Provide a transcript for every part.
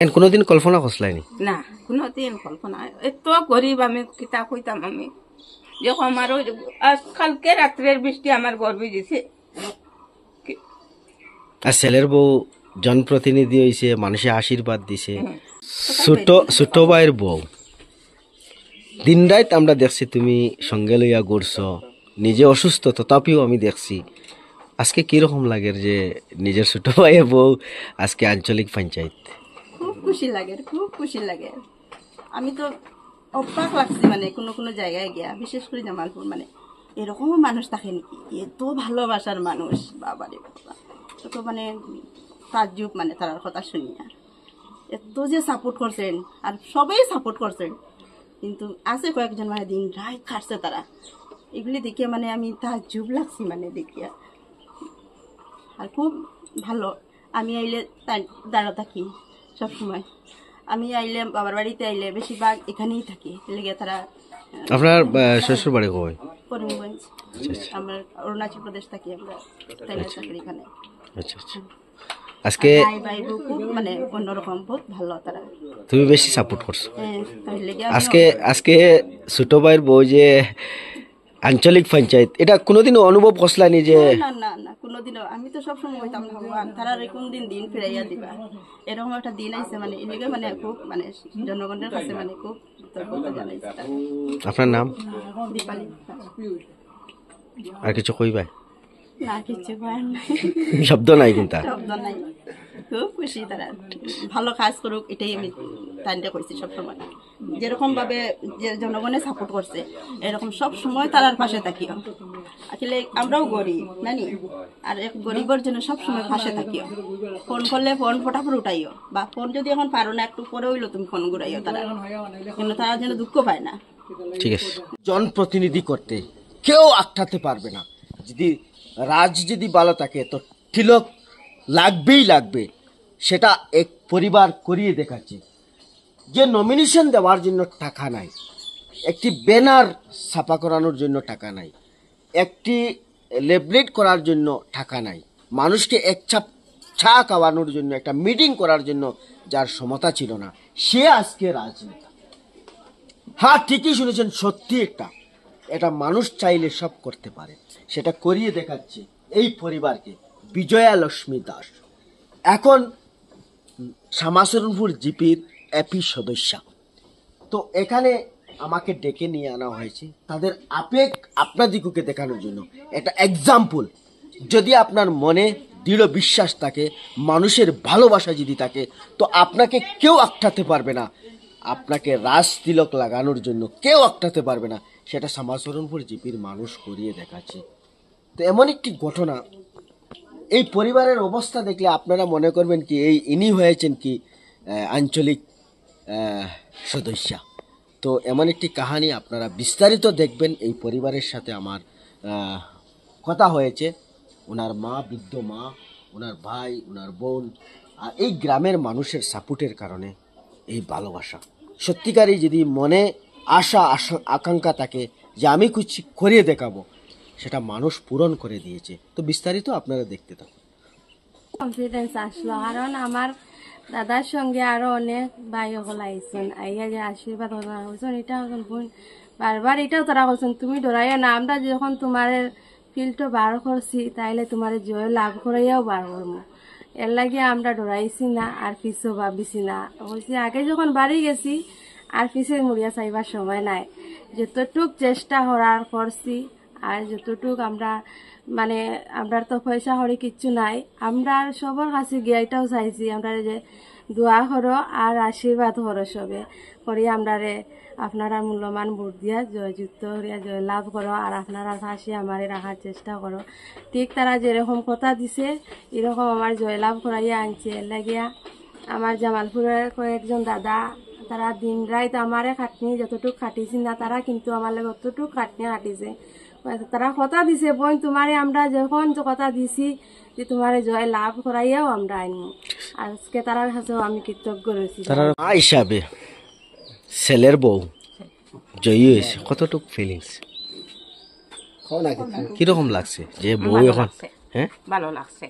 কোনোদিন কল্পনা করছিলাইনি না কোনোদিন কল্পনা এত গরিব আমি কিতা কইতাম আমি যখন আমারও আজ কালকে রাত্রের বৃষ্টি আমার গর্বে দিছে আর ছেলের বউ জনপ্রতিনিধি হয়েছে, মানুষে আশীর্বাদ দিছে। ছোট ভাইয়ের বউ দিন রাত আমরা দেখছি তুমি সঙ্গে লইয়া ঘুরছ, নিজে অসুস্থ তথাপিও আমি দেখছি। আজকে কিরকম লাগে যে নিজের ছোট ভাইয়ের বউ আজকে আঞ্চলিক পঞ্চায়েত? খুব খুশি লাগে, খুব খুশি লাগে। আমি তো অবাক লাগছি মানে কোনো কোনো জায়গায় গিয়া, বিশেষ করে জামালপুর, মানে এরকমও মানুষ থাকে নাকি, এত ভালোবাসার মানুষ, বাবারে বাবা। তো মানে তাজ্জুব মানে তার কথা শুনি আর এত যে সাপোর্ট করছেন, আর সবাই সাপোর্ট করছেন, কিন্তু আছে কয়েকজন মানে দিন রাত খাটছে তারা, এগুলি দেখিয়া মানে আমি তাজ্জুব লাগছি মানে দেখিয়া। আর খুব ভালো, আমি আইলে দাঁড়া থাকি সবসময়। আমি আইলে বাবার বাড়িতে আইলে বেশিরভাগ এখানেই থাকি, লেগে তারা। আপনার শ্বশুর বাড়ি কই? করিমগঞ্জ। আমরা অরুণাচল প্রদেশ থাকি আমরা, তাই চাকরি এখানে। আচ্ছা আচ্ছা। আজকে ভাই খুব মানে অন্যরকম, বহুত ভালো তারা। তুমি বেশি সাপোর্ট করছো। হ্যাঁ, তাই লেগে আজকে ছোট ভাইয়ের বউ যে আঞ্চলিক পঞ্চায়েত, এটা কোনোদিনও অনুভব করছিলানি যে? না না না, কোনোদিনও। আমি তো সবসময় কইতাম ভগবান তারা কোন দিন ফিরাইয়া দিবা, এরকম একটা দিন আইছে মানে এদিকে মানে খুব মানে জনগণের কাছে মানে খুব কৃতজ্ঞতা জানাইছে। আপনার নাম? দীপালি। আর কিছু কইবাই? না, কিছু করার নাই, শব্দ নাই কিন্তু। শব্দ নাই। খুব খুশি তারা, ভালো কাজ করুক, এটাই আমি তাইনটা কইছি সবসময়। যেরকম ভাবে যে জনগণে সাপোর্ট করছে, এরকম সব সময় তারার পাশে থাকিও। আসলে আমরাও গরিব নানি, আর এক গরিবের জন্য সব সময় পাশে থাকিও। ফোন করলে ফোন ফটাফট উঠাইও, বা ফোন যদি এখন পারো না একটু পরে হইলো তুমি ফোন ঘুরাইও তারা, কিন্তু তারা যেন দুঃখ পায় না। ঠিক আছে। জনপ্রতিনিধি করতে কেউ আটকাতে পারবে না। যদি ভালো থাকে তো তিলক লাগবেই লাগবে, সেটা এক পরিবার করিয়ে দেখাচ্ছে। যে নমিনেশন দেওয়ার জন্য টাকা নাই, একটি ব্যানার ছাপা করানোর জন্য টাকা নাই, একটি লেবলেট করার জন্য টাকা নাই, মানুষকে এক চাপ চা খাওয়ানোর জন্য, একটা মিটিং করার জন্য যার ক্ষমতা ছিল না, সে আজকে রাজনেতা। হ্যাঁ, ঠিকই শুনেছেন, সত্যি এটা মানুষ চাইলে সব করতে পারে, সেটা করিয়ে দেখাচ্ছে এই পরিবারকে। বিজয়া লক্ষ্মী দাস এখন শামাসরণপুর জিপির এপি সদস্য। তো এখানে আমাকে ডেকে নিয়ে আনা হয়েছে তাদের আবেগ আপনাদিকে দেখানোর জন্য, একটা এক্সাম্পল। যদি আপনার মনে দৃঢ় বিশ্বাস থাকে, মানুষের ভালোবাসা যদি থাকে, তো আপনাকে কেউ আটকাতে পারবে না। আপনাকে রাজ তিলক লাগানোর জন্য কেউ আটকাতে পারবে না, সেটা শামাসরণপুর জিপির মানুষ করিয়ে দেখাচ্ছে। তো এমন একটি ঘটনা, এই পরিবারের অবস্থা দেখলে আপনারা মনে করবেন কি ইনি হয়েছেন কি আঞ্চলিক সদস্য। তো এমন একটি কাহিনী আপনারা বিস্তারিত দেখবেন। এই পরিবারের সাথে আমার কথা হয়েছে, ওনার মা, বৃদ্ধ মা, ওনার ভাই, ওনার বোন, আর এই গ্রামের মানুষের সাপোর্টের কারণে এই ভালোবাসা। সত্যিকারই যদি মনে আশা আকাঙ্ক্ষা থাকে যে আমি কিছু করিয়ে দেখাবো, সেটা মানুষ পূরণ করে দিয়েছে। তো বিস্তারিত আপনারা দেখতে থাকুন। কনফিডেন্স আসলো, কারণ আমার দাদার সঙ্গে আরো অনেক ভাই হল আইসন, আইয়া যে আশীর্বাদ হয়েছেন, এটা হচ্ছেন বোন বারবার এটাও তারা বলছেন তুমি ডরাইয়া না, আমরা যখন তোমার ফিল্ডটা বার করছি তাইলে তোমার জয় লাভ করাইয়াও বার করবো, এর লাগে আমরা ডরাইছি না, আর পিছু ভাবিছি না। বলছি আগে যখন বাড়ি গেছি আর পিছে মুড়িয়া চাইবার সময় নাই, যতটুক চেষ্টা করার করছি, আর যতটুক আমরা মানে আমরা তো পয়সা হরে কিচ্ছু নাই, আমরা সবার কাছে গিয়ে এটাও চাইছি আমরা যে দোয়া করো আর আশীর্বাদ করো, সবে করি আমরা আপনারা মূল্যবান ভোট দিয়া জয়যুক্ত করিয়া জয় লাভ করো, আর আপনারা ফাঁসি আমারে রাখার চেষ্টা করো। ঠিক তারা যেরকম কথা দিছে এরকম আমার জয়লাভ করাইয়া আনছে। এর লাগিয়া আমার জামালপুরের কয়েকজন দাদা, তারা দিন রাত আমারে খাটনি যতটুকু খাটিছি না, তারা কিন্তু আমার লাগে অতটুকু খাটনি খাটিছে। তারা কথা দিছে বোন তোমারে আমরা যখন কথা দিছি যে তোমারে জয় লাভ করাইয়াও আমরা আইনি, আজকে তারার কাছেও আমি কৃতজ্ঞ রয়েছি। মা হিসাবে ছেলের বউ জয়ী হয়েছে, কতটুক ফিলিংস, কিরকম লাগছে যে বউ এখন? হ্যাঁ, ভালো লাগছে।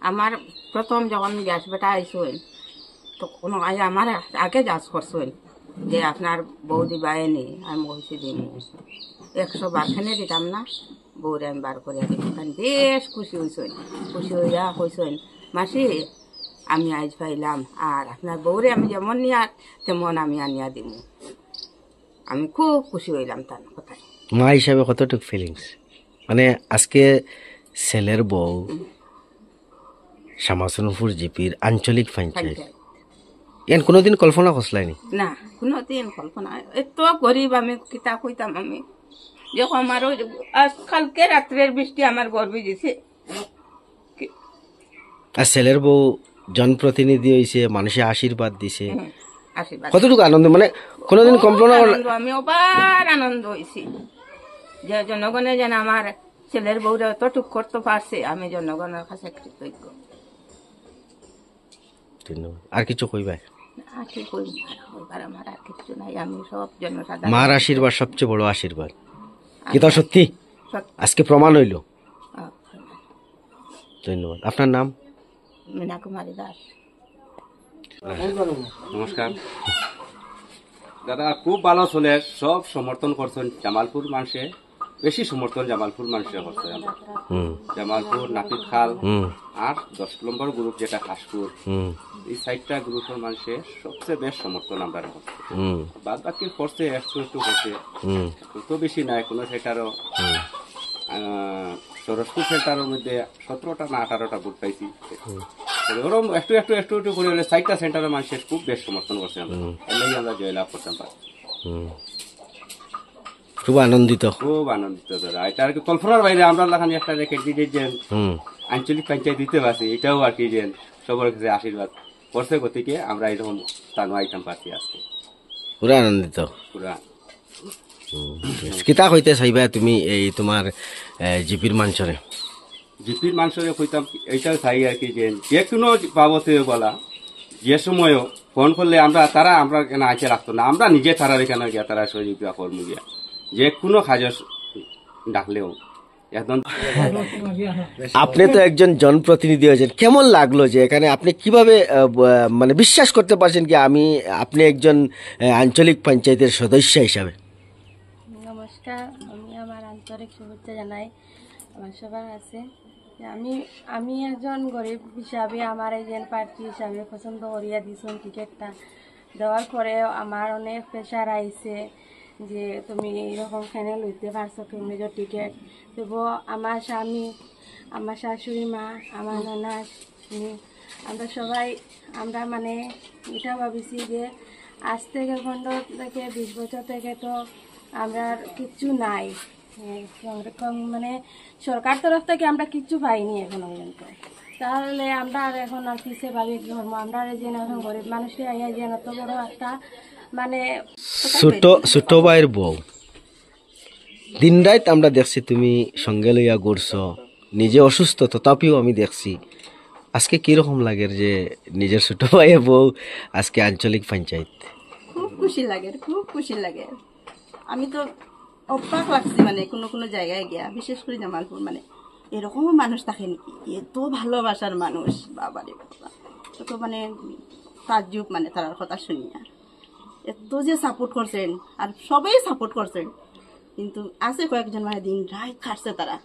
আমার প্রথম যখন গ্যাস বেটা আইসল তো কোনো আমার আগে যাচ করছেন যে আপনার বউ দিবায়নি, আমি বলছি দিন 100 বার খানে দিতাম না, বউরে আমি বার করিয়া দিব। বেশ খুশি হয়েছেন, খুশি হইয়া কইছেন মাসি আমি আজ পাইলাম, আর আপনার বউরে আমি যেমন নিয়া তেমন আমি আনিয়া দিব। আমি খুব খুশি হইলাম তার কথায়। মা হিসাবে কতটুকু ফিলিংস, মানে আজকে ছেলের বউ শ্যামাচরণপুর জিপির আঞ্চলিক পঞ্চায়েত, এন কোনোদিন কল্পনা করছিলাইনি? না কোনোদিন কল্পনা, এত গরিব আমি কিতা কইতাম আমি, যখন আমার ওই আজ কালকে রাত্রের বৃষ্টি আমার গর্বে দিছে। আর ছেলের বউ জনপ্রতিনিধি হয়েছে, মানুষের আশীর্বাদ দিছে, আশীর্বাদ কতটুকু আনন্দ, মানে কোনোদিন কল্পনা আনন্দ, আমি অবার আনন্দ হয়েছি যে জনগণে যেন আমার ছেলের বউরে অতটুক করতে পারছে, আমি জনগণের কাছে কৃতজ্ঞ। আর কিছু কইবা? আর কি কইব, আর আমার আর কিছু নাই, আমি সব জনসাধারণ মার আশীর্বাদ সবচেয়ে বড় আশীর্বাদ, কিতা সত্যি সত্যি। আজকে প্রমাণ হইল। আহ, ধন্যবাদ। আপনার নাম? মীনা কুমারী দাস। নমস্কার দাদা, খুব ভালো চলে, সব সমর্থন করছেন জামালপুর মানুষে, বেশি সমর্থন জামালপুর মানুষে করছে। জামালপুর, নাপিত খাল আর 10 নম্বর গ্রুপ যেটা হাসপুর, এই 4টা গ্রুপের মানুষের সবচেয়ে বেশ সমর্থন আমরা করছে। বাদ বাকি করছে একটু একটু করছে, তো বেশি নাই। কোনো সেটারও সরস্বতী সেন্টারের মধ্যে 17টা না 18টা ভোট পাইছি। ওরকম একটু একটু একটু একটু করে হলে 4টা সেন্টারের মানুষের খুব বেশ সমর্থন করছে, এলেই আমরা জয়লাভ করতাম পারি। খুব আনন্দিত, খুব আনন্দিত দাদা। এটা আর কি কল্পনার বাইরে, আমরা লাখানি একটা রেখে দিতে যে আঞ্চলিক পঞ্চায়েত দিতে পারছি, এটাও আর কি যে সবার কাছে আশীর্বাদ করছে, গতিকে আমরা এরকম স্থান আইতাম পারছি আজকে, পুরা আনন্দিত। পুরা কিতা কইতে চাইবা তুমি এই তোমার জিপির মানুষরে? জিপির মানুষের কইতাম এইটাও চাই আর কি যে কোনো বাবদে বলা, যে সময়ও ফোন করলে আমরা তারা আমরা কেন আইতে রাখতো না, আমরা নিজে তারা এখানে গিয়া তারা সহযোগিতা করবো গিয়া, যে কোনো কাজ ডাকলেও একদম। আপনি তো একজন জনপ্রতিনিধি হয়েছেন, কেমন লাগলো যে এখানে আপনি কিভাবে মানে বিশ্বাস করতে পারছেন কি আপনি একজন আঞ্চলিক পঞ্চায়েতের সদস্য হিসাবে? নমস্কার, আমি আমার আন্তরিক শুভেচ্ছা জানাই আমার সবার আছে। আমি একজন গরিব হিসাবে আমার একজন প্রার্থী হিসাবে পছন্দ করিয়া দিয়েছেন টিকিটটা দেওয়ার পরে আমার অনেক প্রেশার আইছে যে তুমি এরকম খেনে লইতে পারছো তুমি যে টিকিট দেব। আমার স্বামী, আমার শাশুড়ি মা, আমার নানা, আমরা সবাই আমরা মানে এটা ভাবিছি যে আজ থেকে 15 থেকে 20 বছর থেকে তো আমরা কিচ্ছু নাই, মানে সরকার তরফ থেকে আমরা কিচ্ছু পাইনি এখন পর্যন্ত। তাহলে আমরা আর এখন আর কিসে ভাবি ধর্ম, আমরা যে এখন গরিব মানুষকে আইয়া যে এত বড় একটা মানে ছোট ভাইয়ের বউ, দিন রাত আমরা দেখছি তুমি সঙ্গে লইয়া ঘুরছো, নিজে অসুস্থ তথাপিও আমি দেখছি। আজকে কিরকম লাগে যে নিজের ছোট ভাইয়ের বউ আজকে আঞ্চলিক পঞ্চায়েত? খুব খুশি লাগে, খুব খুশি লাগে। আমি তো অবাক লাগছি মানে কোনো জায়গায় গিয়া, বিশেষ করে জামালপুর, মানে এরকমও মানুষ থাকে নাকি, এত ভালোবাসার মানুষ, বাবারে বাবা, তো মানে তাজ্জুব মানে তার কথা শুনিয়া এত যে সাপোর্ট করছেন, আর সবাই সাপোর্ট করছেন, কিন্তু আছে কয়েকজন মানে দিন রাত খাটছে তারা,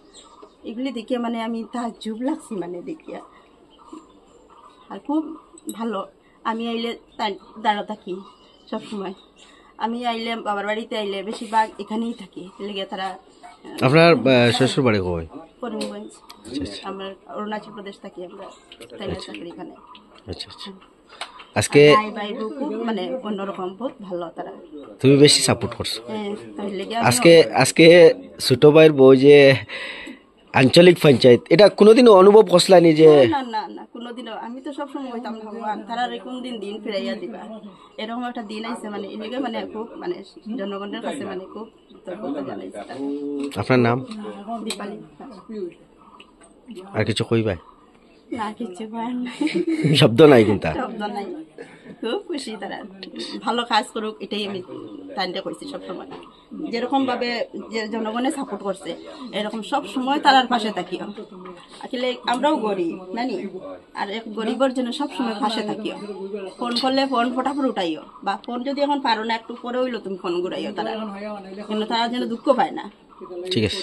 এগুলি দেখিয়া মানে আমি তাজ্জুব লাগছি মানে দেখিয়া। আর খুব ভালো, আমি আইলে দাঁড়া থাকি সবসময়, আমি আইলে বাবার বাড়িতে আইলে বেশিরভাগ এখানেই থাকি, লেগে তারা। আপনার শ্বশুর বাড়ি কই? করিমগঞ্জ, আমরা অরুণাচল প্রদেশ থাকি আমরা, তাই চাকরি এখানে। আচ্ছা আচ্ছা। আজকে ভাই ভাই খুব মানে অন্যরকম, বহুত ভালো তারা, তুমি বেশি সাপোর্ট করছো। হ্যাঁ, তাই লেগে আজকে ছোট ভাইয়ের বউ যে আঞ্চলিক পঞ্চায়েত, এটা কোনোদিনও অনুভব করছিলানি যে? না না না, কোনোদিনও। আমি তো সবসময় হইতাম ভগবান তারা কোন দিন ফিরাইয়া দিবা, এরকম একটা দিন আইছে মানে এদিকে মানে খুব মানে জনগণের কাছে মানে খুব কৃতজ্ঞতা জানাইছে। আপনার নাম? দীপালি। আর কিছু কইবা? না, কিছু করার নাই, শব্দ নাই কিন্তু। শব্দ নাই, খুব খুশি তারা, ভালো কাজ করুক এটাই আমি তাইনটা কইছি সবসময় যেরকম ভাবে যে জনগণে সাপোর্ট করছে এরকম সব সময় তারার পাশে থাকিও আসলে আমরাও গরিব নানি আর এক গরিবের জন্য সব সময় পাশে থাকিও ফোন করলে ফোন ফটাফট উঠাইও বা ফোন যদি এখন পারো না একটু পরে হইলো তুমি ফোন ঘুরাইও তারা কিন্তু তারা যেন দুঃখ পায় না ঠিক আছে।